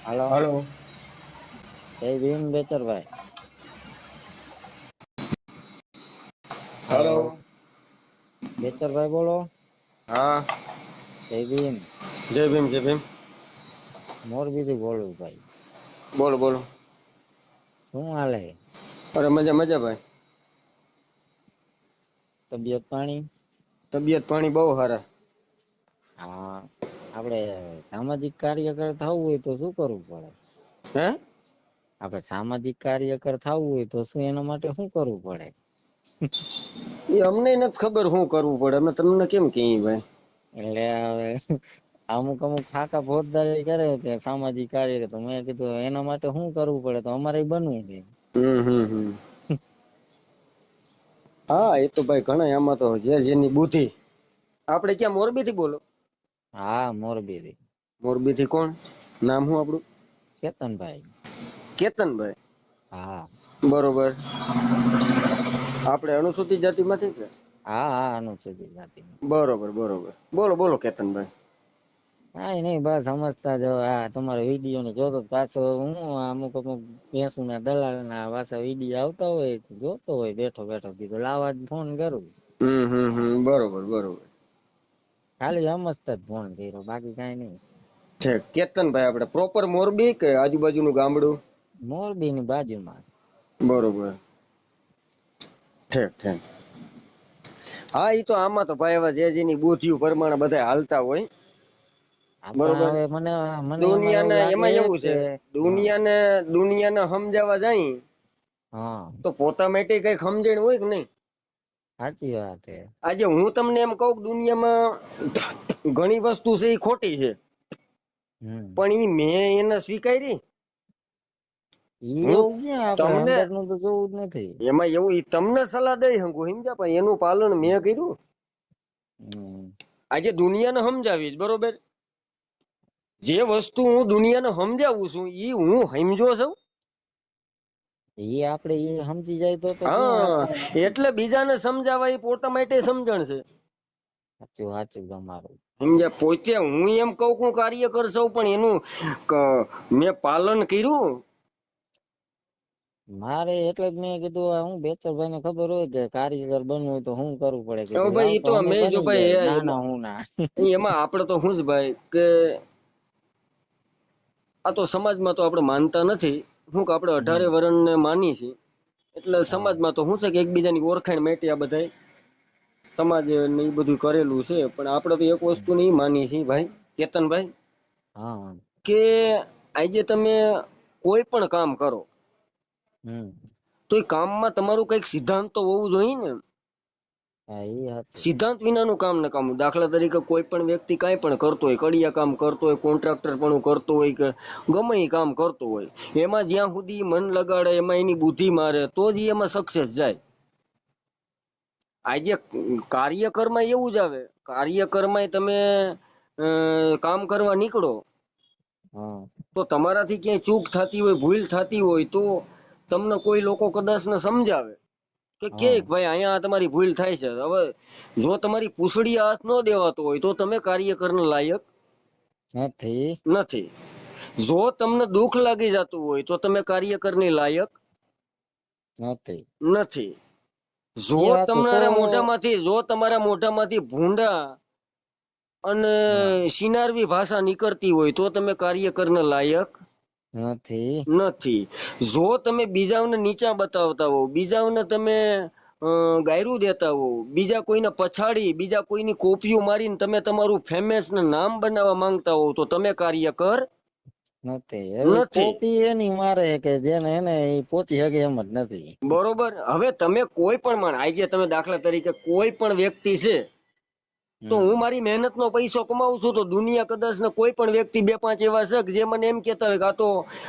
હાલો. હાલો. જય ભીમ બેચરભાઈ. હાલો. હાલો. બેચરભાઈ બોલો. હા. જય ભીમ. જય ભીમ જય ભીમ. મોરબીથી બોલું ભાઈ. બોલો બોલો. શું હાલે? અરે મજા મજા ભાઈ. તબિયત પાણી? તબિયત પાણી બહુ સારા. હા, આપડે સામાજિક કાર્યકર થવું હોય તો શું કરવું પડે? હે? આપડે સામાજિક કાર્યકર થવું હોય તો શું એના માટે શું કરવું પડે? એ અમને નથી ખબર શું કરવું પડે, અમે તમને કેમ કહીએ ભાઈ. એટલે હવે અમુક અમુક ખાતા ફોજદારી કરે કે સામાજિક કાર્ય, તો મેં કીધું એના માટે શું કરવું પડે તો અમારે બનવું છે. હમ. હા એ તો ભાઈ ઘણા આમાં તો જે જેની બુદ્ધિ. આપડે ક્યાં મોરબી થી બોલો? હા મોરબીથી. મોરબી થી કોણ? નામ શું આપડું? કેતનભાઈ. કેતનભાઈ. હા. બરોબર. આપડે અનુસૂચિત જાતિ માંથી કે? હા અનુસૂચિત જાતિ. બરોબર બરોબર. બોલો બોલો કેતનભાઈ. કાઈ નઈ બસ સમજતા જાવ. આ તમારો વિડીયો ને જોતો પાછો હું અમુક અમુક ભેંસુ ના દલાલ ના પાછા વિડીયો આવતા હોય જોતો હોય બેઠો બેઠો, કીધું લાવ આજ ફોન કરું. બરોબર બરોબર. ખાલી સમજતા જ ફોન કર્યો, બાકી કઈ નઈ. છે કેતનભાઈ આપડે પ્રોપર મોરબી કે આજુબાજુનું ગામડું? મોરબી ની બાજુમાં. બરોબર. ઠીક. હા ઈ તો આમાં તો ભાઈ હવે જે જેની બુદ્ધિ પ્રમાણે બધા હાલતા હોય. હા પણ બરોબર. હવે મને એમાં એવું દુનિયાને લાગે એમાં એવું છે, કે હા દુનિયાને સમજાવવા જાય હા તો પોતા માટે કઈ સમજણ હોય કે નહી? સાચી વાત છે. આજે હું તમને એમ કહું દુનિયામાં ઘણી વસ્તુ છે એ ખોટી છે. હમ. પણ ઈ મેં એને સ્વીકારી? હું એવું ક્યાં, આપડે તમને અંદર નું તો જોવું જ નથી. એમાં એવું તમને સલાહ દઈ હકું સમજ્યા, પણ એનું પાલન મેં કર્યું? હમ. આજે દુનિયાને સમજાવીશ બરોબર. જે વસ્તુ હું દુનિયાને સમજાવું છું ઈ હું સમજો છું? એ આપડે એ સમજી જાય તો ક્યાં હા આપણે એટલે બીજાને સમજાવવા એ પોતા માટે સમજણ છે. સાચું તમારું. સમજ્યા? પોતે હું એમ કઉ કાર્ય કરશો પણ એનું મેં પાલન કર્યું? મારે એટલે જ મેં કીધું હું બેચરભાઈ ને ખબર હોય કે કારીગર બનવું હોય તો શું કરવું પડે, હવે કીધું લાવ ભાઈ એ તો અમે મેં જો બની જાય ભાઈ ના ના એમાં હું ના. એમાં આપડે તો શું જ ભાઈ કે આ તો સમાજમાં તો આપડે માનતા નથી. શું કે આપડે 18 હમ વર્ણને માની છીએ. એટલે હા સમાજમાં તો શું છે કે એકબીજાની ઓળખાણ માટે આ બધા સમાજ ને એ બધું કરેલું છે. પણ આપડે તો એક વસ્તુ નહી માની છીએ ભાઈ કેતનભાઈ, હા. કે આજે તમે કોઈ પણ કામ કરો હમ. તો એ કામમાં તમારું કઈક સિદ્ધાંત તો હોવું જોઈએ ને? હા એ હાચું. સિદ્ધાંત વિનાનું કામ નકામું. દાખલા તરીકે કોઈ પણ વ્યક્તિ કાંઈ પણ કરતો હોય, કડિયા કામ કરતો હોય, કોન્ટ્રાક્ટર પણ કરતો હોય કે ગમે એ કામ કરતો હોય, એમાં જ્યાં સુધી મન લગાડે, એમાં એની બુદ્ધિ મારે તો જ એમાં સક્સેસ જાય. આજે કાર્યકરમાં એવું જ આવે. કાર્યકરમાં તમે કામ કરવા નીકળો હા. તો તમારાથી ક્યાંય ચૂક થતી હોય, ભૂલ થતી હોય તો તમને કોઈ લોકો કદાચ ને સમજાવે કે હા ભાઈ અહીંયા તમારી ભૂલ થાય છે. હવે જો તમારી પૂંછડી હાથ ન દેવાતો હોય તો તમે કાર્યકરને લાયક નથી. નથી. જો તમને દુઃખ લાગી જતું હોય તો તમે કાર્યકરની લાયક નથી. નથી. જો એ હાચું તો તમારા મોઢામાંથી ભૂંડા અને હા શિનારવી ભાષા નીકળતી હોય તો તમે કાર્યકરને લાયક નથી. નથી. જો તમે બીજાઓને નીચા બતાવતા હો, બીજાઓને તમે ગાયરું દેતા હો, બીજા કોઈને પછાડી, બીજા કોઈની કોપીઓ મારીને તમે તમારું ફેમસ ને નામ બનાવવા માંગતા હોવ તો તમે કાર્યકર નથી. એવી નથી. કોપી એની મારે કે જેને એને એ પોચી હગે એમ જ નથી. બરોબર. હવે તમે કોઈ પણ આજે તમે દાખલા તરીકે કોઈ પણ વ્યક્તિ છે તો હમ હું મારી મહેનતનો પૈસો કમાવું છું તો દુનિયા કદાચ ને કોઈ પણ વ્યક્તિ બે પાંચ એવા છે જે મને એમ કેતા હોય કે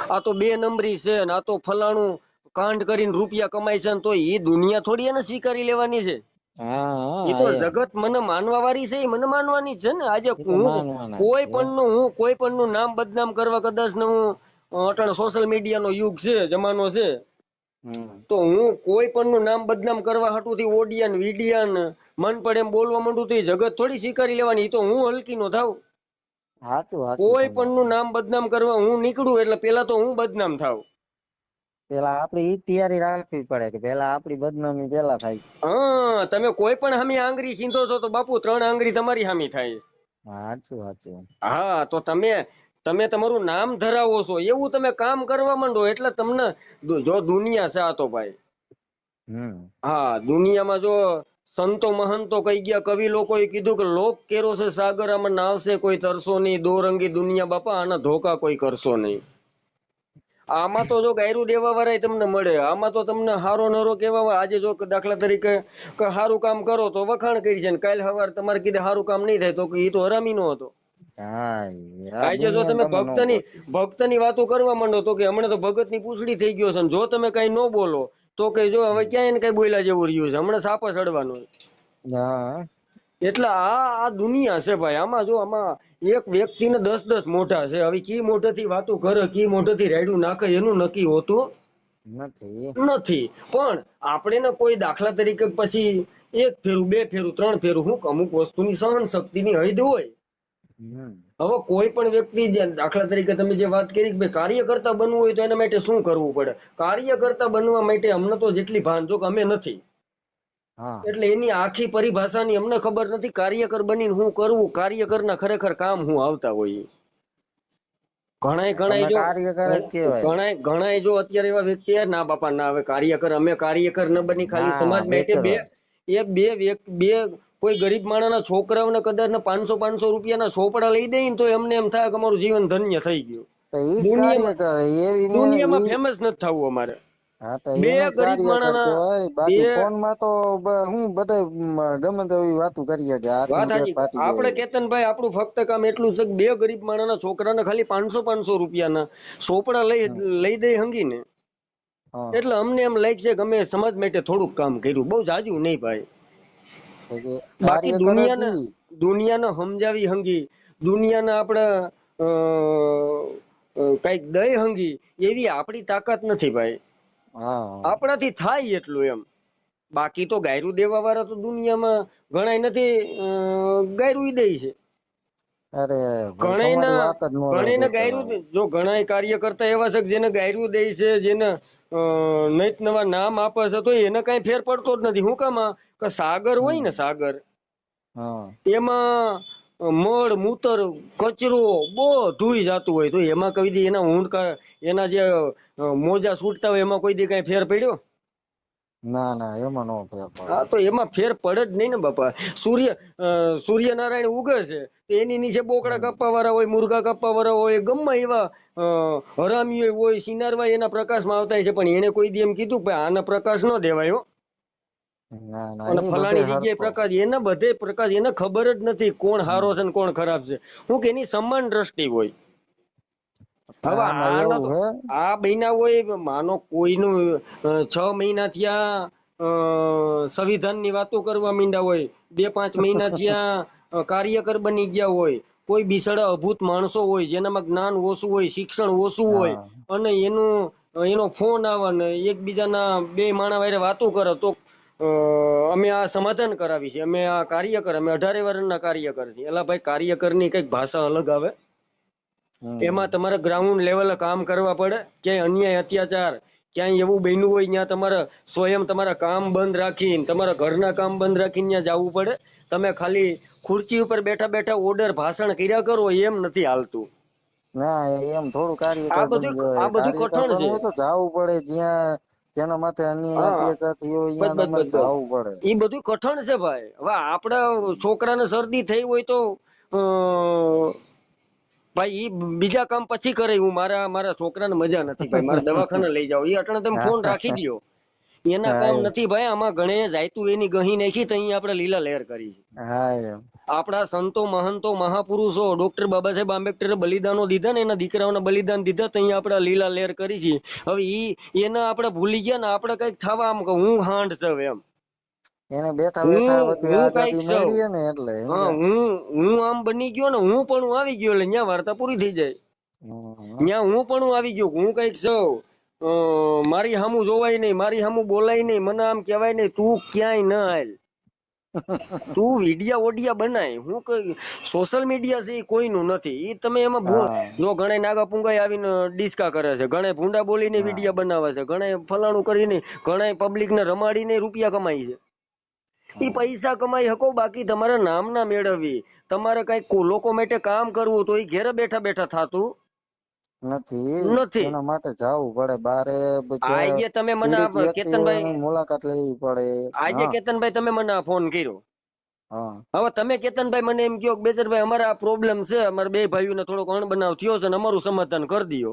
આ તો બે નંબરી છે ને આ તો ફલાણું કાંડ કરીને રૂપિયા કમાય છે ને, તો એ દુનિયા થોડી એને સ્વીકારી લેવાની છે. હા એ તો હા એમ જગત મને માનવા વાળી છે, એ મને માનવાની છે ને. આજે એ તો માનવાના જ છે કોઈ પણ નું નામ બદનામ કરવા કદાચ ને હું અટાણે સોશિયલ મીડિયા નો યુગ છે, જમાનો છે, હમ તો હું કોઈ પણ નું નામ બદનામ કરવા હાટુથી ઓડિયાન વિડિયાન મન પડે એમ બોલવા માંડું તો એ જગત થોડી સ્વીકારી લેવાની. તો હું હલકી નો થાવ. સાચું સાચું કોઈ પણ તમારું. નું નામ બદનામ કરવા હું નીકળું એટલે પેલા તો હું બદનામ થાવ. પેલા આપડી ઈ તૈયારી રાખવી પડે કે પેલા આપડી બદનામી પેલા થાય. હા, તમે કોઈ પણ હામી આંગળી સીંધો છો તો બાપુ 3 આંગળી તમારી હામી થાય. સાચું સાચું. હા, તો તમે તમારું નામ ધરાવો છો એવું તમે કામ કરવા માંડો એટલે તમને જો દુનિયા છે આ તો ભાઈ. હમ. હા, દુનિયામાં જો સંતો મહંતો કહી ગયા, કવિ લોકોએ કીધું કે લોક કેરો છે સાગર, આમાં નાવશે કોઈ તરસો નહીં, દો રંગી દુનિયા બાપા, આના ધોકા કોઈ કરશો નહીં. આમાં તો જો ગાયરું દેવા વાળા તમને મળે, આમાં તો તમને હારો નરો કેવા. આજે જો દાખલા તરીકે સારું કામ કરો તો વખાણ કરી છે, ને કાલ સવાર તમારે કીધે સારું કામ નહીં થાય તો એ તો હરામી નો હતો. હા, આ આજે જો તમે દુનિયા તમે ન ગોતી. ભક્તની વાતો કરવા માંડો તો કે હમણાં તો ભગત ની પૂછડી થઈ ગયો છે, જો તમે કઈ ન બોલો તો કે જો હવે ક્યાંય એને કઈ બોલ્યા જેવું રહ્યું છે, હમણાં સાપા ચડવાનું. હા. એટલે આ દુનિયા છે ભાઈ. આમાં જો આમાં એક વ્યક્તિને 10 મોઢા છે. હવે કી મોઢેથી વાતો કરે, કી મોઢેથી રાયડું નાખે એનું નક્કી હોતું નથી. નથી. પણ આપણે ને કોઈ દાખલા તરીકે પછી 1 ફેરું 2 ફેરું 3 ફેરું હું અમુક વસ્તુની સહન શક્તિની હદ હોય. હમ. હવે કોઈ પણ વ્યક્તિ દાખલા તરીકે તમે જે વાત કરી કે કાર્યકર્તા બનવું હોય તો એના માટે શું કરવું પડે? કાર્યકર્તા બનવા માટે અમને તો જેટલી ભાન જો કે અમે નથી, હા. એટલે એની આખી પરિભાષાની અમને ખબર નથી. કાર્યકર બનીને શું કરવું, કાર્યકરના ખરેખર કામ શું આવતા હોય. તમે કાર્યકર જ કેવાય. ઘણાય જો અત્યારે એવા વ્યક્તિ ના બાપા ના, હવે કાર્યકર અમે કાર્યકર ન બની ખાલી ના સમાજ માટે બેચરવા. બે કોઈ ગરીબ માણસના છોકરાઓને કદાચ 500 રૂપિયાના ચોપડા લઈ દે ને તો એમને એમ થાય કે અમારું જીવન ધન્ય થઈ ગયું. તો ઈ જ દુનિયામાં કાર્યકર એવી ને દુનિયામાં ઈ. ફેમસ નથી થવું અમારે. હા, તો બે એને જ ગરીબ કાર્યકર માણસના કેવાય. બે બાકી ફોન માં તો હું બધા ગમે તેવી વાતું કરીએ કે હાથી વાત ને પેટ સાચી. ફાટી આપણે જાય. કેતનભાઈ આપણું ફક્ત કામ એટલું છે કે બે ગરીબ માણસના છોકરાને ખાલી 500 રૂપિયાના ચોપડા લઈ દે હંગીને, હા. એટલે અમને એમ લાગે છે કે અમે સમાજ માટે થોડુંક કામ કર્યું, બહુ જાજુ નહીં ભાઈ. બાકી કાર્યકર જ ઈ. દુનિયાને સમજાવી હંગી, દુનિયાને આપણે કઈક દઈ હંગી એવી આપણી તાકાત નથી ભાઈ. હા. આપણાથી થાય એટલું એમ. બાકી તો ગાયરું દેવા વાળા તો દુનિયામાં ગણાય નથી. ગાયરું દે છે અરે ભાઈ તમારી ઘણાયના વાત જ ન રહે ઘણાયને ગાયરું. બેચરવા. જો ઘણા કાર્યકર્તા એવા છે જેને ગાયરું દે છે, જેને નૈત નવા નામ આપે છે, તો એને કઈ ફેર પડતો જ નથી. હું કામ કે સાગર હોય ને, સાગર હા. એમાં મળ મૂતર કચરો બધું જતું હોય, તો એમાં કઈ દી એના ઊંટ એના જે મોજા છૂટતા હોય એમાં કોઈ દી કઈ ફેર પડ્યો? ના ના, એમાં નો ફેર પડે. હા, તો એમાં ફેર પડે જ નહીં ને બાપા. સૂર્યનારાયણ ઉગે છે, એની નીચે બોકડા હમ. કાપવા વાળા હોય, મુર્ગા કાપવા વાળા હોય, ગમે એવા હરામીઓ હોય, સિનારવા એના પ્રકાશમાં આવતા છે, પણ એને કોઈ દી એમ કીધું કે આના પ્રકાશ ન દેવાયો ના ના, અને એ બધે ફલાણી જગ્યાએ હરકો. પ્રકાશ, એના બધે પ્રકાશ, એને ખબર જ નથી કોણ હારો છે ને કોણ ખરાબ છે. હું કે એની સમાન દ્રષ્ટિ હોય. પણ હવે આમાં એવું હે. આ બન્યા હોય, માનો કોઈનું 6 મહિના થયા સંવિધાનની વાતો કરવા માંડ્યા હોય, 2-5 મહિના થયા કાર્યકર બની ગયા હોય, કોઈ બિસાડા અભૂત માણસો હોય જેનામાં જ્ઞાન ઓછું હોય, શિક્ષણ ઓછું હોય, હા. અને એનો ફોન આવે ને એકબીજાના બે માણા વારે વાતો કરે તો અમે આ સમાધાન કરાવી છે, અમે આ કાર્યકર, અમે 18 વર્ષના કાર્યકર છીએ. એલા ભાઈ, કાર્યકરની કઈક ભાષા અલગ આવે. હમ. એમાં તમારે ગ્રાઉન્ડ લેવલે કામ કરવા પડે. ક્યાંય અન્યાય અત્યાચાર ક્યાંય એવું બન્યું હોય ત્યાં તમારે સ્વયં તમારા કામ બંધ રાખીને, તમારા ઘરના કામ બંધ રાખીને ત્યાં જવું પડે. તમે ખાલી ખુરચી ઉપર બેઠા બેઠા ઓર્ડર ભાષણ કર્યા કરો એમ નથી હાલતું. ના, એમ થોડું કાર્યકર બની આ જવાય. બધું કાર્યકર કઠણ બનવું છે. હોય તો જાવું પડે, જ્યાં જેના માથે અન્યાય હા, અત્યાચાર થયો હોય બસ ત્યાં બસ તમારે બસ બસ જાવું પડે. એ બધું કઠણ છે ભાઈ. હવે આપડા છોકરાને શરદી થઈ હોય તો ભાઈ ઈ બીજા કામ પછી કરે. હું મારા છોકરાને મજા નથી ભાઈ, મારે દવાખાને લઈ જાવ, એ અટણે તમે હા ફોન રાખી દ્યો. એના હા કામ એમ. નથી ભાઈ. આમાં ગણે જાયતું એની ગહી નાખી તો અહીં આપણે લીલા લહેર કરી છે. હા એમ. આપણા સંતો મહંતો મહાપુરુષો ડોક્ટર બાબા સાહેબ આંબેડકરે બલિદાનો દીધા ને, એના દીકરાઓને બલિદાન દીધા, તો અહીંયા આપણે લીલા લહેર કરી છે. હવે એના આપણે ભૂલી ગયા ને, આપણે કઈક થવા આમ કે હું હાંડ છું એમ, એને બેઠા બેઠા બધી હું કઈક આઝાદી છું. મેળવી ને એટલે હા, સમજ્યા. હું આમ બની ગયો ને, હું પણ આવી ગયો એટલે ત્યાં વાર્તા પૂરી થઈ જાય. હમ. ત્યાં હું પણ આવી ગયો, હું કઈક છું. મારી સામું જોવાય નહીં, મારી સામું બોલાય નહીં, મને આમ કહેવાય નહીં તું ક્યાંય ન હાલ. તું વિડિયા ઓડિયા બનાય, હું કઈ સોશિયલ મીડિયા છે એ કોઈનું નથી. એ તમે એમાં હા જો ઘણા નાગા પુંગાઈ આવીને ડિસ્કા કરે છે, ઘણા ભૂંડા બોલીને હા વિડિયા બનાવે છે, ઘણા ફલાણું કરીને, ઘણા પબ્લિક ને રમાડીને રૂપિયા કમાય છે. એ હા પૈસા કમાઈ શકો, બાકી તમારા નામ ના મેળવવી, તમારે કઈક લોકો માટે કામ કરવું તો એ ઘેરે બેઠા બેઠા થતું નથી. નથી. એના માટે જવું પડે બારે, આજે તમે મને પીડિત વ્યક્તિ હોય કેતનભાઈ, એની મુલાકાત લેવી પડે. આજે હા કેતનભાઈ તમે મને આ ફોન કર્યો. હા હવે તમે કેતનભાઈ મને એમ કહો કે બેચરભાઈ અમારે આ પ્રોબ્લેમ છે, અમારા બે ભાઈઓને થોડોક અણબનાવ થયો છે અને અમારું સમાધાન કરી દો,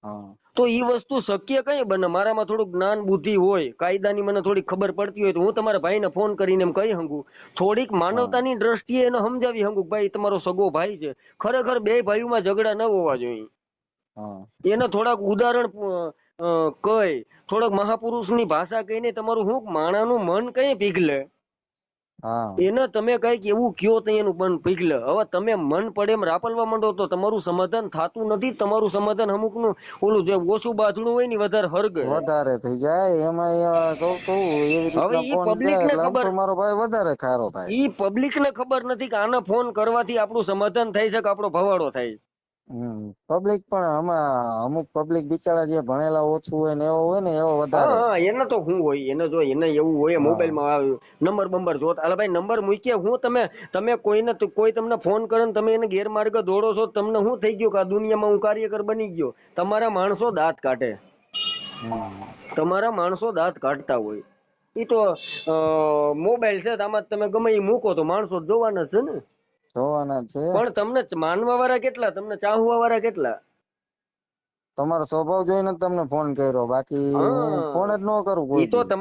હા તો એ વસ્તુ શક્ય કઈ બને? મારામાં થોડુંક જ્ઞાન બુદ્ધિ હોય, કાયદાની મને થોડીક ખબર પડતી હોય, તો હું તમારા ભાઈને ફોન કરીને એમ કહી હંગું, થોડીક હા માનવતાની દ્રષ્ટિએ એને સમજાવી હંગું, ભાઈ તમારો સગો ભાઈ છે, ખરેખર બે ભાઈઓમાં ઝઘડા ન હોવા જોઈએ. હા એને થોડાક ઉદાહરણ કઈ, થોડાક મહાપુરુષની ભાષા કહીને તમારું શું માણાનું મન કઈ પીઘલે, હા એને તમે કઈક એવું કયો તો એનું મન પીઘલે. હવે તમે મન પડે એમ રાપલવા માંડો તો તમારું સમાધાન થતું નથી. તમારું સમાધાન અમુકનું ઓલું જે ઓછું બાંધણું હોય ને વધારે હરગે. વધારે થઈ જાય એમાં, કહું એવી હવે રીતના ઈ ફોન પબ્લિક જાય ને એટલે આમ ખબર, તો મારો ભાઈ વધારે ખારો થાય. ઈ પબ્લિક ને ખબર નથી કે આને ફોન કરવાથી આપણું સમાધાન થાય છે કે આપણો ભવાડો થાય. પબ્લિક પણ આમાં અમુક પબ્લિક બિચારા જે ભણેલા ઓછું હોય ને એવો હોય ને એવો હા વધારે. હા, એને તો શું હોય, એને જો એને એવું હોય હા મોબાઈલમાં નંબર બંબર જોતા, અલે ભાઈ નંબર મૂક્યા હું, તમે કોઈને કોઈ તમને ફોન કરે ને તમે એને ગેરમાર્ગે દોડો છો, તમને શું થઈ ગયું કે આ દુનિયામાં હું કાર્યકર બની ગયો? તમારા માણસો દાંત કાઢે, હમ તમારા માણસો દાંત કાઢતા હોય. એ તો મોબાઈલ છે, આમાં તમે ગમે એ મૂકો તો માણસો જોવાના છે ને. જોવાના છે. પણ તમને માનવા વાળા કેટલા, તમને ચાહવા વાળા કેટલા? તમારો સ્વભાવ જોઈને તમને ફોન કર્યો, બાકી હું ફોન જ હા, ન કરું ઈ કોઈ તો દી.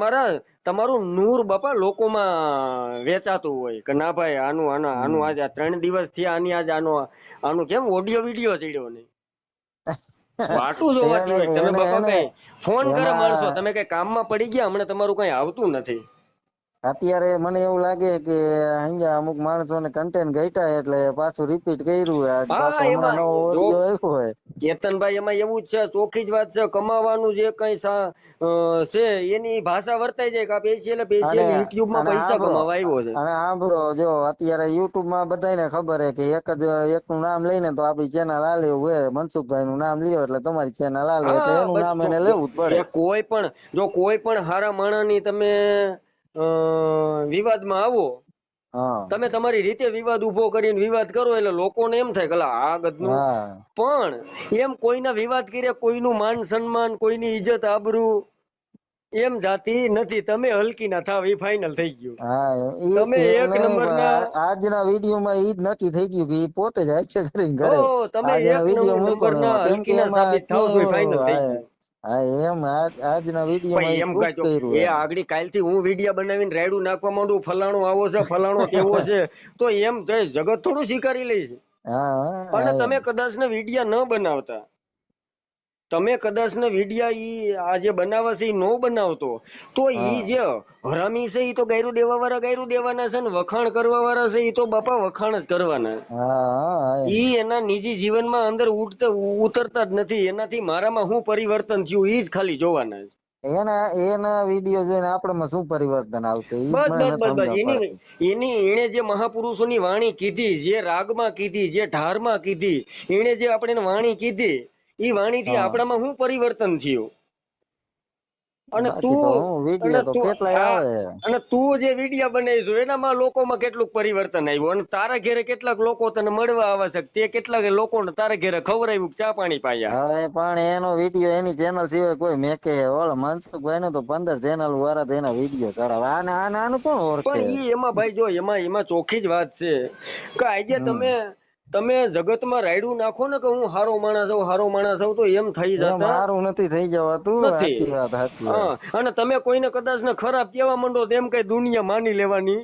તમારું નૂર બાપા લોકોમાં વેચાતું હોય કે ના ભાઈ આનું હમ આજે 3 દિવસ થયા, આની આજે આનું કેમ ઓડિયો વિડિયો ચડ્યો નહીં. વાટું જોવાતી એને હોય. તમે એને બાપા એને કઈ ફોન કરે માણસો, એમાં તમે કઈ કામમાં પડી ગયા, હમણાં તમારું કઈ આવતું નથી. અત્યારે મને એવું લાગે કે અહીંયા અમુક માણસોને કન્ટેન્ટ ઘટ્યા એટલે પાછું રિપીટ કર્યું, આજ હા પાછો હમણાં એમાં નવો જો ઓડિયો આવ્યો હોય. કેતનભાઈ એમાં એવું જ છે, ચોખ્ખી જ વાત છે, કમાવાનું જે કઈ છે એની ભાષા વર્તાઈ જાય કે અને સ્પેશિયલ યુટ્યુબમાં અને પૈસા આંભળો કમાવા આવ્યો છે. અને આંભળો જો અત્યારે યુટ્યુબ માં બધાને ખબર હે કે એક નું નામ લઈને તો આપડી ચેનલ હાલે એવું હે. મનસુખભાઈ નું નામ લ્યો એટલે તમારી ચેનલ હાલે, એટલે હા એનું બસ નામ એને લેવું જ પડે. કોઈ પણ હારા માણસની તમે વિવાદમાં આવો, હા તમે તમારી રીતે વિવાદ ઉભો કરીને વિવાદ કરો એટલે લોકોને એમ થાય કે આ ગધનું, હા પણ એમ કોઈના વિવાદ કર્યા, કોઈનું માન સન્માન, કોઈની ઈજ્જત આબરૂ એમ જાતી નથી. તમે હલકી ના થાવ એ ફાઈનલ થઈ ગયું. હા તમે એમ એક નહી, નંબરના પણ આજના વિડીયોમાં ઈ જ નક્કી થઈ ગયું કે પોતે જ આક્ષેપ કરીને હો કરે. તમે એક આજના વિડીયો મૂક્યો ને નંબરના એમાં, કેમ કે હલકીના એમાં સાબિત કે થાવ છો એ ફાઈનલ થઈ ગયું. હા એમ આજના વિડીયોમાં ભાઈ એ એમ પ્રૂફ કહેજો કર્યું એ એને. આગળ કાલથી હું વિડીયો બનાવીને રાયડું નાખવા માંડું, ફલાણો આવો છે, ફલાણો તેવો છે, તો એમ જગત થોડું સ્વીકારી લઈશ. હા અને હા તમે એમ કદાચ ને વિડીયા ન બનાવતા, તમે કદાચ ને વિડીયા આ જે બનાવે છે એ નો બનાવતો, તો ઈ હા જે હરામી છે એ તો ગાયરું દેવા વાળા ગાયરું દેવાના છે ને, વખાણ કરવા વાળા છે એ તો બાપા વખાણ જ કરવાના. હા એમ ઈ એના નિજી જીવનમાં અંદર ઉતરતા જ નથી. એનાથી મારામાં શું પરિવર્તન થયું ઈ જ ખાલી જોવાના છે. એના વિડીયો જોઈને આપણામાં શું પરિવર્તન આવશે ઈ જ બસ મને બસ નથી બસ બસ સમજણ પડતી. એણે જે મહાપુરુષોની વાણી કીધી, જે રાગમાં કીધી, જે ઢારમાં કીધી, એણે જે આપણે વાણી કીધી, એ વાણીથી હા આપણામાં શું પરિવર્તન થયું? અને બાકી તો તું હું અને વિડીયો તો તું કેટલાય આ આવે. અને તું જે વિડીયો બનાવીશું એનામાં લોકોમાં કેટલું પરિવર્તન આવ્યું, અને તારા ઘેરે કેટલાક લોકો તને મળવા આવે છે, તે કેટલાક લોકોને તારા ઘેરે ખવડાવ્યું, ચા પાણી પાયા. હવે પણ એનો વિડીયો એની ચેનલ સિવાય કોઈ મેકે ઓલો મનસુખભાઈ નો તો 15 ચેનલ વાળા એના વિડીયો ચડાવે. આનું કોણ પણ ઓળખે. ઈ એમાં ભાઈ જો એમાં ચોખ્ખી જ વાત છે કે આજે હમ તમે જગતમાં રાયડું નાખો ને કે હું હારો માણસ હોઉં, હારો માણસ હોઉં, તો એમ થઈ એમ જતા હારું નથી થઈ જવાતું. નથી. સાચી વાત સાચી વાત. હા, અને તમે કોઈને કદાચ ને ખરાબ કેવા માંડો તો એમ કઈ દુનિયા માની લેવાની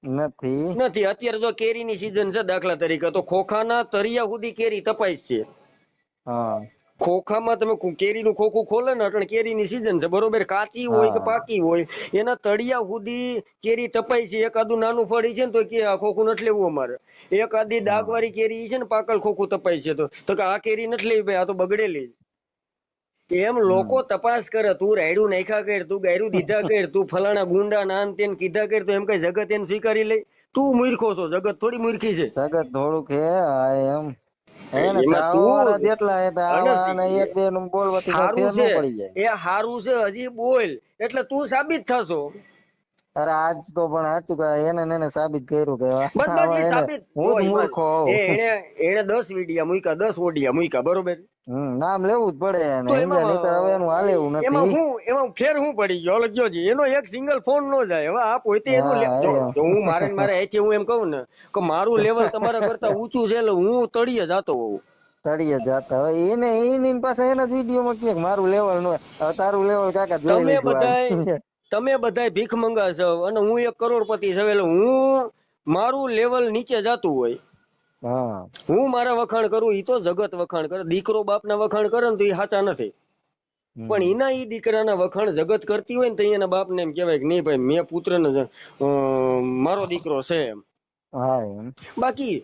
નથી. નથી. અત્યારે જો કેરીની સિઝન છે, દાખલા તરીકે, તો ખોખાના તરિયા સુધી કેરી તપાય છે. હા ખોખામાં તમે કેરીનું ખોખું ખોલે ને એટલે કેરીની સીઝન છે, બરોબર, કાચી હોય કે હા પાકી હોય, એના તળિયા સુધી કેરી તપાય છે. એકાદું નાનું ફળી છે ને તો કે આ ખોખું નથી લેવું અમારે. એકાદી હા દાગવાળી કેરી છે ને પાકલ ખોખું તપાય છે, તો કે આ કેરી નથી લેવી ભાઈ, આ તો બગડેલી. એમ લોકો તપાસ કરે, તું રાયડું નાખ્યા કર, તું ગાયરું દીધા કર, તું ફલાણા ગુંડા નાન તેન કીધા કર, તો એમ કઈ જગત એને સ્વીકારી લે? તું મૂર્ખો છો, જગત થોડી મૂર્ખી છે. જગત થોડુંક હે એમ. એને એમાં ચાહવા વાળા તું જેટલા હે તો અને આવા અને એક બે નું બોલવાથી કઈ હારું ફેર છે, ન પડી જાય. એ હારું છે, હજી બોલ એટલે તું સાબિત થશો. અરે આજ તો પણ સાચું કહે, એને સાબિત કર્યું કે બસ બસ આવા એ એને સાબિત હું જો જ ઈમાન, મૂર્ખો એ હોઉં. એને 10 વિડિયા મૂક્યા, 10 ઓડિયા મૂક્યા, બરોબર. નામ લેવું જ પડે એને, તો સમજ્યા? નહીંતર હવે એનું હાલે એવું એમાં નથી. એમાં ફેર શું પડી ગયો? લગ્યો છે એનો એક સિંગલ ફોન નો જાય. હવે આ પોતે એનું હા જો એમ. જો હું મારે અહીંથી હું એમ કહું ને કે મારું લેવલ તમારા કરતા ઊંચું છે, એટલે હું તળિયે જાતો હોઉં. તળિયે જતા હવે એને એની પાસે એના જ વિડીયોમાં કે મારું લેવલ નો, હવે તારું લેવલ કાકા જોઈ તમે લીધું આજ. બધાય તમે બધાય ભીખ મંગા છો અને હું એક કરોડપતિ છું, એટલે હું મારું લેવલ નીચે જાતું હોય, હા હું મારા વખાણ કરું, ઈ તો જગત વખાણ કરે. દીકરો બાપના વખાણ કરે ને તો એ સાચા નથી, પણ એના ઈ દીકરાના વખાણ જગત કરતી હોય ને તો એના બાપને એમ કહેવાય કે નહીં ભાઈ, મેં પુત્રને મારો દીકરો છે એમ. હા એમ. બાકી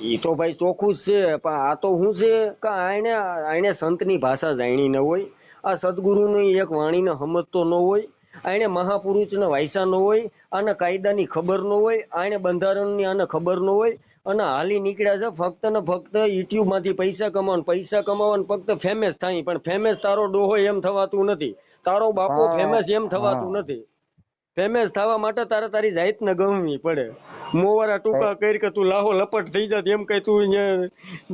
ઈ તો ભાઈ ચોખ્ખું જ છે, પણ આ તો શું છે કે આને આને સંતની ભાષા જાણી ન હોય, આ સદગુરુની એક વાણીને સમજતો ન હોય, આને મહાપુરુષને વાયસા ન હોય, આને કાયદાની ખબર ન હોય, આને બંધારણની આને ખબર ન હોય, અને હાલી નીકળ્યા છે ફક્ત ને ફક્ત યુટ્યુબ માંથી પૈસા કમાવાનું ફક્ત ફેમસ થાય. પણ ફેમસ તારો ડોહો એમ થવાતું નથી, તારો બાપો ફેમસ એમ થવાતું હા નથી. ફેમસ થવા માટે તારે તારી જાતને ગમવી પડે. મોવારા ટૂંકા કરી કે તું લાહો લપટ થઈ જાત એમ કઈ તું અહીંયા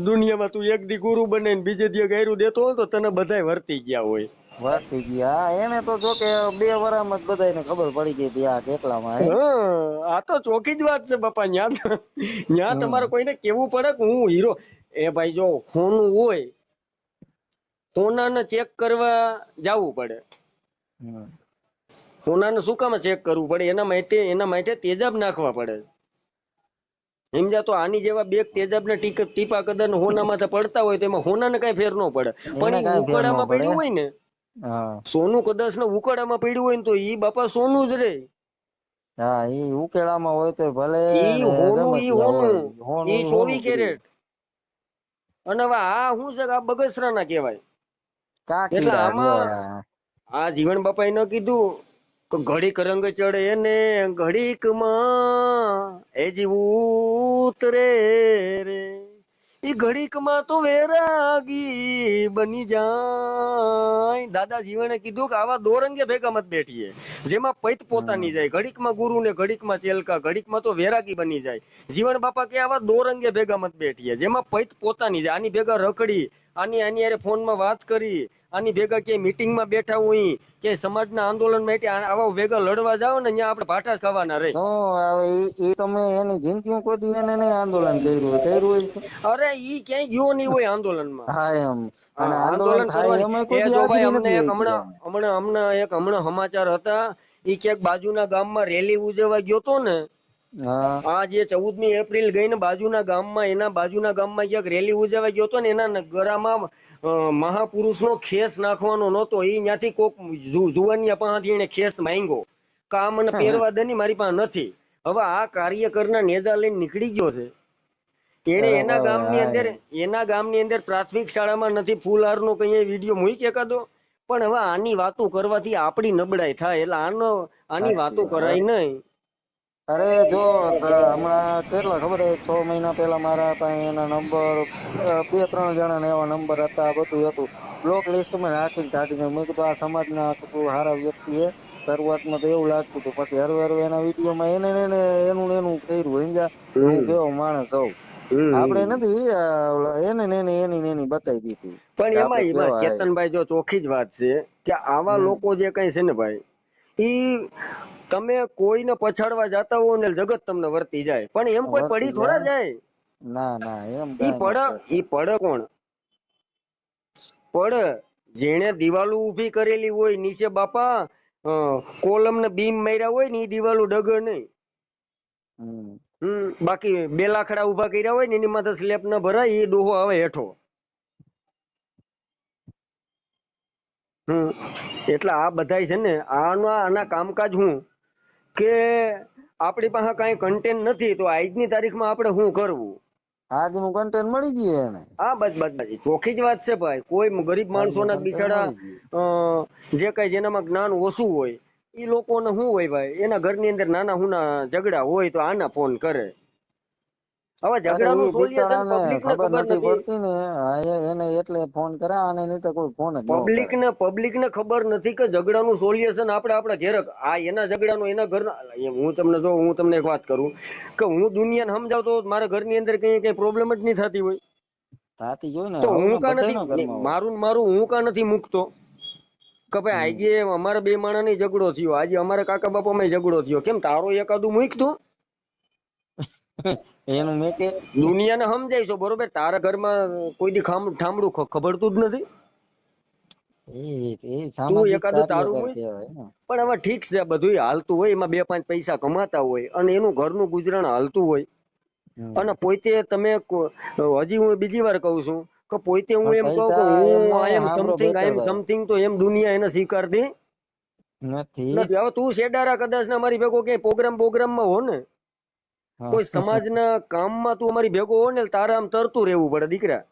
દુનિયામાં તું એક દી ગુરુ બને ને બીજે દી ગાયરું દેતો હોય તો તને બધાય વર્તી ગયા હોય. વાતી ગયા એને તો જો કે 2 વર્ષમાં જ બધાને ખબર પડી ગઈ હતી આ કેટલામાં હે. આ તો ચોખ્ખી જ વાત છે બાપા. ન્યા તમારે કોઈને કેવું પડે કે હું હીરો. એ ભાઈ જો હોનું હોય, હોનાને ચેક કરવા જવું પડે. હોનાને શું કામ ચેક કરવું પડે? એના માટે તેજાબ નાખવા પડે. સમજ્યા? તો આની જેવા બે તેજાબ ને ટીપા કદર હોના માથે પડતા હોય તો એમાં હોનાને કઈ ફેર ન પડે. પણ એને એ કઈ ફેર ન ઉકળામાં પડે. પડ્યું હોય ને, હા સોનું કદાચ ને ઉકળામાં પડ્યું હોય ને તો ઈ બાપા સોનું જ રે. હા ઈ ઉકેલામાં હોય તો ભલે ઈ ને હોનું ગમે હોય, હોનું ઈ ઈ હોનું 24 કર્યું. કેરેટ. અને હવે આ શું છે કે આ બગસરા ના કહેવાય. એટલે કાકીડા આમાં કેવાય. આ જીવન બાપા ન કીધું કે ઘડીક રંગ ચડે ને ઘડીક માં એ જીવું ઉતરે રે, ઈ ઘડીક માં તો વેરાગી બની જાય. દાદા જીવણે કીધું કે આવા દોરંગે ભેગા મત બેઠીએ, જેમાં પૈત પોતાની જાય. ઘડીક માં ગુરુ ને ઘડીક માં ચેલકા, ઘડીક માં તો વેરાગી બની જાય. જીવન બાપા કે આવા દોરંગે ભેગા મત બેઠીએ, જેમાં પૈત પોતાની જાય. આની ભેગા રખડી, આની હારે ફોનમાં વાત કરી, આની ભેગા ક્યાંય મીટિંગમાં બેઠા હોય, કે સમાજના આંદોલન માટે આવા ભેગા લડવા જાવ ને ત્યાં આપણે ભાઠા જ ખાવાના રહે. શું હવે ઈ તમે એની જિંદગી કોઈ દી એને નહીં આંદોલન કર્યું હોય છે. અરે ઈ ક્યાંય ગયો નહીં હોય આંદોલનમાં. હા એમ. હા, અને આંદોલન થાય કરવાની. એમાં કોઈ એ દી જો ભાઈ હાજરી અમને નથી એક આપી એને. હમણાં સમાચાર હતા, ઈ ક્યાંક બાજુના ગામમાં રેલી ઉજવવા ગયો તો ને, હા આ જે 14મી એપ્રિલ ગઈ ને એના બાજુના ગામમાં ક્યાંક રેલી ઉજવવા ગયો તો ને, એના ગળામાં મહાપુરુષનો ખેસ નાખવાનો નહોતો. ઈ ત્યાંથી કોક જુવાનિયા પાસેથી એને ખેસ માંગ્યો. કા મને પહેરવા દે ની, મારી પાસે નથી. હવે આ કાર્યકરના નેજા લઈને નીકળી ગયો છે. એને અરે એના ભાઈ ગામની અંદર હા પ્રાથમિક શાળામાં નથી ફૂલહારનો કઈ વિડીયો મૂકી એકાદો. પણ હવે આની વાતો કરવાથી આપણી નબળાઈ થાય, એટલે આની વાતો સાચી કરાય વાત. નહીં. અરે જો હમણાં કેટલા ખબર હે 6 મહિના પેલા મારા પાસે એના નંબર 2-3 જણા ને એવા નંબર હતા, બધું હતું. બ્લોક લિસ્ટમાં રાખીને કાઢીને મેં કીધું આ સમાજના કીધું હારા વ્યક્તિ હે. શરૂઆતમાં તો એવું લાગતું હતું, પછી હરવે એના વિડીયોમાં એનું કર્યું સમજ્યા કે હું હમ કેવો માણસ હોઉં. આપડે હમ નથી એને એની બતાવી દીધી કે પણ આપડે એમાં કેવા હે. કેતનભાઈ જો ચોખ્ખી જ વાત છે કે આવા હમ લોકો જે કઈ છે ને ભાઈ, ઈ તમે કોઈને પછાડવા જતા હો ને જગત તમને વર્તી જાય, પણ એમ કોઈ વર્તી પડી થોડા જાય. ના ના એમ ઈ કઈ નથી કરતા. પડ કોણ પડ જેને દિવાલો ઊભી કરેલી હોય નીચે બાપા કોલમ ને બીમ માર્યા હોય ને, ઈ દિવાલો ડગે નહીં. હમ બાકી 2 લાકડા ઉભા કર્યા હોય ને એની માથે સ્લેબ ના ભરાય, એ ડોહો આવે હેઠો. એટલે આ બધાય છે ને આના કામકાજ હું કે આપણી પાસે કઈ કન્ટેન્ટ નથી, તો આજની તારીખમાં આપણે શું કરવું. આજનું કન્ટેન્ટ મળી ગયું એને, હા બસ બસ બસ ચોખ્ખી જ વાત છે ભાઈ. કોઈ ગરીબ આજનું માણસોના કન્ટેન્ટ બિચારા મળી ગયું. જે કઈ જેનામાં જ્ઞાન ઓછું હોય એ લોકોને શું હોય ભાઈ, એના ઘરની અંદર નાના હુના ઝઘડા હોય તો આના ફોન કરે. હવે અરે ઝઘડાનું એ સોલ્યુશન બિચારાને પબ્લિક ને ખબર ખબર નથી નથી. પડતી ને, એને એટલે ફોન કરે, આને નહીં તો કોઈ ફોન જ ન કરે. પબ્લિક ને ખબર નથી કે ઝઘડાનું સોલ્યુશન આપણે આપણા ઘેર આ એના ઝઘડાનું એના ઘરના. હું તમને એક વાત કરું કે હું દુનિયાને સમજાવતો મારા ઘરની અંદર કઈ પ્રોબ્લેમ જ નહીં થતી હોય થાતી જોઈ ને તો હવ હું ને કા નથી બધાયના ઘરમાં હોય. મારું હું કા નથી મૂકતો કે ભાઈ હમ આજે અમારા બે માણસ ની ઝઘડો થયો, આજે અમારા કાકા બાપામાં ઝઘડો થયો, કેમ તારો એકાદું મૂક તું. એનું મેં કે દુનિયાને સમજાય છો બરોબર, તારા ઘરમાં કોઈ દી ઠામડું ખબરતું જ નથી. એ તું સામાજિક એકાદું તારું કાર્યકર મૂક. કહેવાય ને. પણ હવે ઠીક છે, બધું હાલતું હોય, એમાં બે પાંચ પૈસા કમાતા હોય અને એનું ઘરનું ગુજરાન હાલતું હોય હમ અને પોતે તમે હજી હું બીજી વાર કહું છું કે પોતે હું પણ એમ કહું કે પૈસા હું એમને આઈ હાંભળો બેતરભાઈ સમથિંગ તો એમ દુનિયા એને સ્વીકારતી નથી. નથી. હવે તું શેડારા કદાચ ને મારી ભેગો કે પ્રોગ્રામમાં હો ને, હા કોઈ સમાજના કામમાં તું અમારી ભેગો હો ને, તારા આમ તરતું રહેવું પડે દીકરા.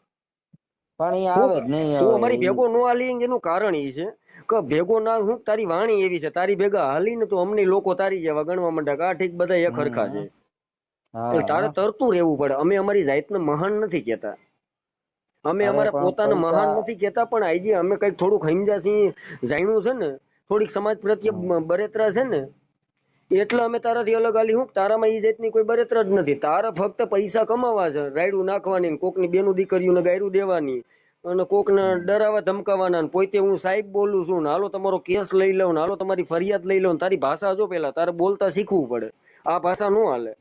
પણ એ હું આવે જ નહીં તું હવે અમારી ભેગો ન હાલી એનું કારણ એ છે કે ભેગો ના, હું તારી વાણી એવી છે, તારી ભેગા હાલી ને તો અમને લોકો તારી જેવા ગણવા માંડ્યા કે આ ઠીક બધા એક હરખા છે. એટલે તારે હા તરતું રહેવું પડે. અમે અમારી જાતને મહાન નથી કેતા, અમે અરે અમારા પણ પોતાને મહાન પૈસા નથી કેતા, પણ આજે અમે કઈક થોડુંક સમજ્યા છીએ, જાણ્યું છે ને, થોડીક સમાજ પ્રત્યે હમ બરેતરા છે ને, એટલે અમે તારાથી અલગ આલી. હું તારામાં ઈ જાતની કોઈ બરેતરા જ નથી. તારે ફક્ત પૈસા કમાવા છે, રાયડું નાખવાની, કોકની બેનું દીકરીઓને ગાયરું દેવાની અને કોકને ડરાવા ધમકાવાના. પોતે હું સાહેબ બોલું છું ને, હાલો તમારો કેસ લઈ લઉં ને, હાલો તમારી ફરિયાદ લઈ લઉં. તારી ભાષા જો પેલા તારે બોલતા શીખવું પડે. આ ભાષા નો હાલે.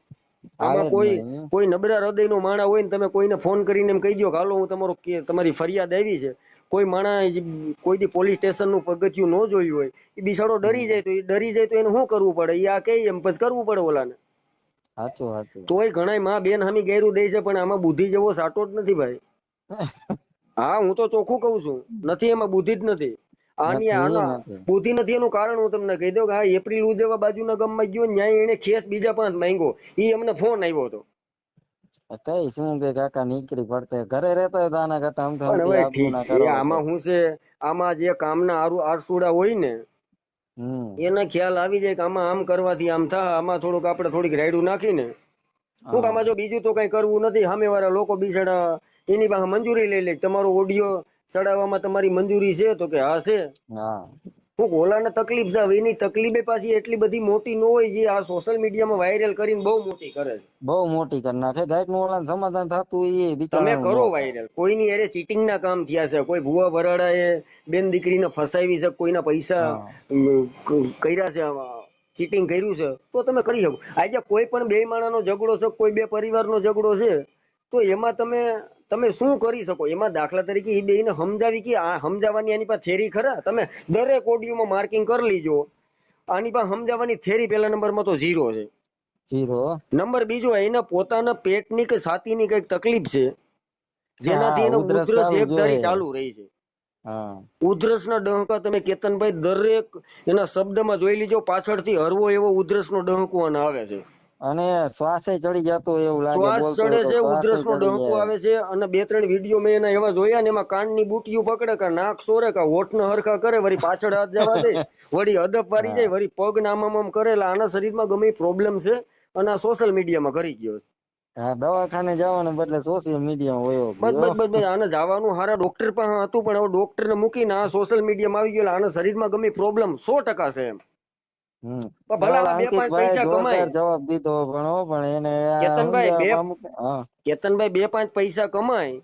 હાલે આમાં જ કોઈ નહીં. કોઈ નબળા હૃદય નો માણા હોય ને, તમે કોઈને ફોન કરીને એમ કહી દો કે હાલો હું તમારી ફરિયાદ આવી છે, કોઈ માણસ કોઈ દી પોલીસ સ્ટેશન નું પગથિયું ન જોયું હોય, એ બિચારો ડરી જાય, તો એ ડરી જાય તો એને શું કરવું પડે, એ આ કે એમ પછી કરવું પડે ઓલાને. સાચું સાચું. તોય ઘણા માં બેન હામી ગેરું દે છે, પણ આમાં બુદ્ધિ જેવો સાટો જ નથી ભાઈ. હા હું તો ચોખ્ખું કઉ છું, નથી એમાં બુદ્ધિ જ નથી. નથી નથી. બુદ્ધિ નથી એનું કારણ હું તમને કહી દઉં કે આ એપ્રિલ ઉજવવા બાજુના ગામમાં ગયો, ન્યાય એને ખેસ બીજા પાંચ માંગ્યો, એ અમને ફોન આવ્યો હતો. કઈ શું કે કાકા નીકળી પડતે ઘરે રહેતો હોય તો આના કરતા પણ અમથી હવે આબરૂ ઠીક ના એ કરો હતો. આમાં શું છે, આમાં જે કામના આરસુડા હોય ને હમ એને ખ્યાલ આવી જાય કે આમાં આમ કરવાથી આમ થાય, આમાં આપણે થોડીક રાયડું નાખીને હું હા આમાં જો બીજું તો કઈ કરવું નથી. સામે વાળા લોકો બિચારા એની પાસે મંજૂરી લઈ લે, તમારો ઓડિયો ચડાવવામાં તમારી મંજૂરી છે, તો કે હા છે. હા હું ઓલાને તકલીફ છે, એની તકલીફે પાછી એટલી બધી મોટી ન હોય, જે આ સોશિયલ મીડિયામાં વાયરલ કરીને બહુ મોટી કરે છે. બહુ મોટી કરી નાખે. ગાયક નું ઓલા સમાધાન થતું એ તમે બિચારાનું કરો ન થાય. વાયરલ, કોઈની અરે ચીટિંગ ના કામ થયા છે, કોઈ ભુવા ભરાડા એ બેન દીકરીને ફસાવી છે, કોઈના પૈસા હા કર્યા છે, ચીટિંગ કર્યું છે, તો તમે કરી શકો. આજે કોઈ પણ બે માણાનો ઝઘડો છે, કોઈ બે પરિવારનો ઝઘડો છે, તો એમાં તમે શું કરી શકો એમાં? દાખલા તરીકે એ બેને સમજાવી, કે આ સમજાવવાની એની પાસે થેરી ખરા? તમે દરેક ઓડિયોમાં માર્કિંગ કરી લીજો, આની પાસે સમજાવવાની થેરી પહેલા નંબરમાં તો ઝીરો છે. જીરો. નંબર બીજો, એના પોતાના પેટની કે છાતીની કઈક તકલીફ છે, જેનાથી હા એને ઉધરસ ઉધરસ ચાલુ એકધારી જોઈએ. ચાલુ રહી છે. હા ઉધરસના ડહકા તમે કેતનભાઈ દરેક એના શબ્દમાં જોઈ લીજો, પાછળથી હરવો એવો ઉધરસનો ડહકો આને આવે છે. અને શ્વાસે ચડી જતો હોય એવું લાગે, શ્વાસ બોલતો ચડે હોય તો છે, શ્વાસે ઉધરસનો ચડી ડહકો જાય. આવે છે. અને બે ત્રણ વિડીયો મેં એના એવા જોયા ને, એમાં કાનની બુટીઓ પકડે, કે નાક સોરે, કે હોઠને હરખા કરે, વળી પાછળ હાથ જવા દે, વળી હદપ વારી હા જાય, વળી પગ નામામ કરે. એટલે આના શરીરમાં ગમે પ્રોબ્લેમ છે, અને આ સોશિયલ મીડિયામાં કરી ગયો. હા દવાખાને જવાને બદલે સોશિયલ મીડિયામાં વયો બસ બસ ગયો. બસ બસ આને જવાનું હારા ડોક્ટર પાસે હતું, પણ હવે ડોક્ટરને મૂકીને આ સોશિયલ મીડિયામાં આવી ગયો. આના શરીરમાં ગમે પ્રોબ્લેમ 100% છે એમ. પણ ભલા ઓલા આમાં બે પાંચ અંકિતભાઈ પૈસા કમાય, જોરદાર જવાબ દીધો, પણ એને કેતનભાઈ બે સમજાવવા અમુક હા કેતનભાઈ બે પાંચ પૈસા કમાય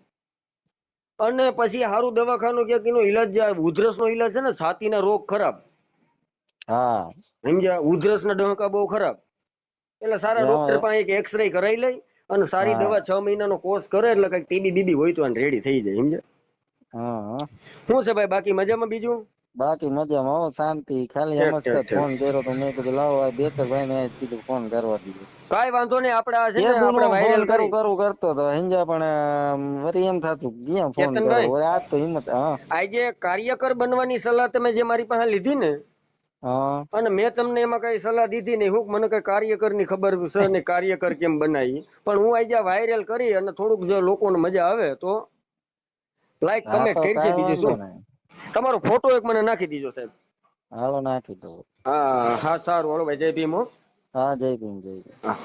અને પછી સારું દવાખાનું ક્યાંક એનો ઈલાજ, ઉધરસ નો ઈલાજ છે ને, છાતીના રોગ ખરાબ હા સમજ્યા, ઉધરસ ના ડહકા બહુ ખરાબ. એટલે સારા ડોક્ટર એમાં પાસે એક્સરે કરાવી લઈ અને સારી હા દવા 6 મહિનાનો કોર્સ કરે, એટલે કઈક ટીબી બીબી હોય તો રેડી થઈ જાય. સમજ્યા? હા શું છે ભાઈ બાકી મજામાં બીજું? બાકી મજામાં હો, શાંતિ. ખાલી એમ ઠીક જ ઠીક ઠીક, ફોન કર્યો તો મેં કીધું લાવો બેતરભાઈ ને કીધું ફોન કરવા દીધું. કઈ વાંધો નહીં. આપણે આ છે ને કેદુ નો આપણે ફોન વાયરલ કરું કરી કરું કરતો હતો હિંજા, પણ વરી એમ થતું ક્યાં ફોન કરો, કેતનભાઈ, આજ તો હિંમત. હા આજે કાર્યકર બનવાની સલાહ તમે જે મારી પાસે લીધી ને, હા અને મેં તમને એમાં કઈ સલાહ દીધી નહીં. હું મને કઈ કાર્યકર ની ખબર છે ને કાર્યકર કેમ બનાવી, પણ હું આજે વાયરલ કરી અને થોડુંક જો લોકોને મજા આવે તો લાઈક હા કમેન્ટ તો કરી છે. કાંઈ બીજું વાંધો શું, નહીં. તમારો ફોટો એક મને નાખી દીજો સાહેબ. હાલો નાખી દો. હા હા સારું, હાલો ભાઈ, જય ભીમ હો. હા જય ભીમ જય ભીમ. હા.